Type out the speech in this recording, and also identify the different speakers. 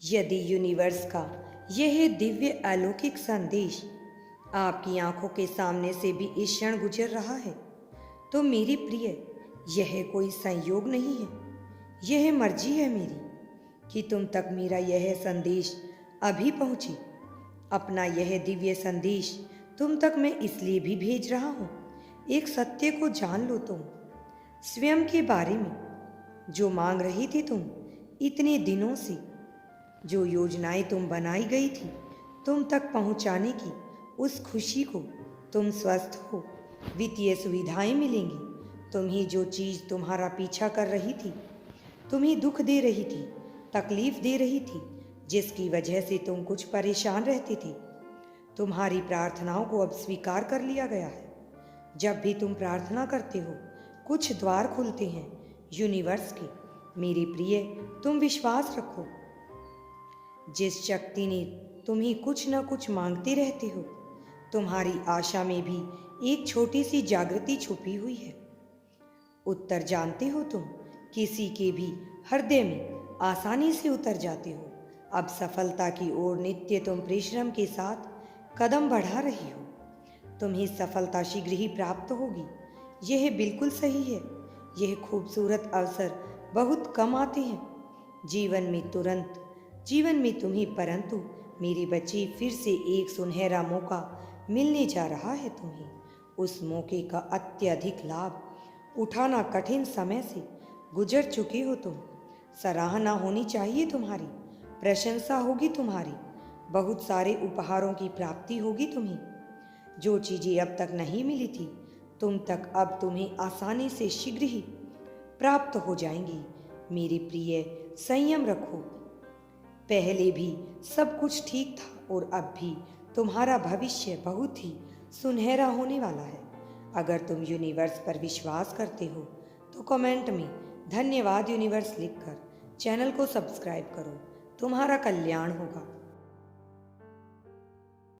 Speaker 1: यदि यूनिवर्स का यह दिव्य अलौकिक संदेश आपकी आंखों के सामने से भी इस क्षण गुजर रहा है, तो मेरी प्रिय, यह कोई संयोग नहीं है। यह मर्जी है मेरी कि तुम तक मेरा यह संदेश अभी पहुंचे। अपना यह दिव्य संदेश तुम तक मैं इसलिए भी भेज रहा हूं, एक सत्य को जान लो तुम स्वयं के बारे में, जो मांग रही थी तुम इतने दिनों से, जो योजनाएं तुम बनाई गई थी तुम तक पहुंचाने की, उस खुशी को। तुम स्वस्थ हो, वित्तीय सुविधाएं मिलेंगी। तुम्हें जो चीज़ तुम्हारा पीछा कर रही थी, तुम्हें दुख दे रही थी, तकलीफ दे रही थी, जिसकी वजह से तुम कुछ परेशान रहती थी, तुम्हारी प्रार्थनाओं को अब स्वीकार कर लिया गया है। जब भी तुम प्रार्थना करते हो, कुछ द्वार खुलते हैं यूनिवर्स के। मेरी प्रिय, तुम विश्वास रखो। जिस शक्ति ने तुम्हें कुछ न कुछ मांगते रहते हो, तुम्हारी आशा में भी एक छोटी सी जागृति छुपी हुई है। उत्तर जानते हो तुम किसी के भी हृदय में आसानी से उतर जाते हो। अब सफलता की ओर नित्य तुम परिश्रम के साथ कदम बढ़ा रही हो। तुम्हें सफलता शीघ्र ही प्राप्त होगी। यह बिल्कुल सही है। यह खूबसूरत अवसर बहुत कम आते हैं जीवन में तुरंत, जीवन में तुम्हें, परंतु मेरी बच्ची, फिर से एक सुनहरा मौका मिलने जा रहा है तुम्हें। उस मौके का अत्यधिक लाभ उठाना कठिन समय से गुजर चुके हो तुम। सराहना होनी चाहिए तुम्हारी, प्रशंसा होगी तुम्हारी, बहुत सारे उपहारों की प्राप्ति होगी तुम्हें। जो चीज़ें अब तक नहीं मिली थी तुम तक, अब तुम्हें आसानी से शीघ्र ही प्राप्त हो जाएंगी। मेरी प्रिय, संयम रखो। पहले भी सब कुछ ठीक था और अब भी तुम्हारा भविष्य बहुत ही सुनहरा होने वाला है। अगर तुम यूनिवर्स पर विश्वास करते हो तो कमेंट में धन्यवाद यूनिवर्स लिखकर चैनल को सब्सक्राइब करो। तुम्हारा कल्याण होगा।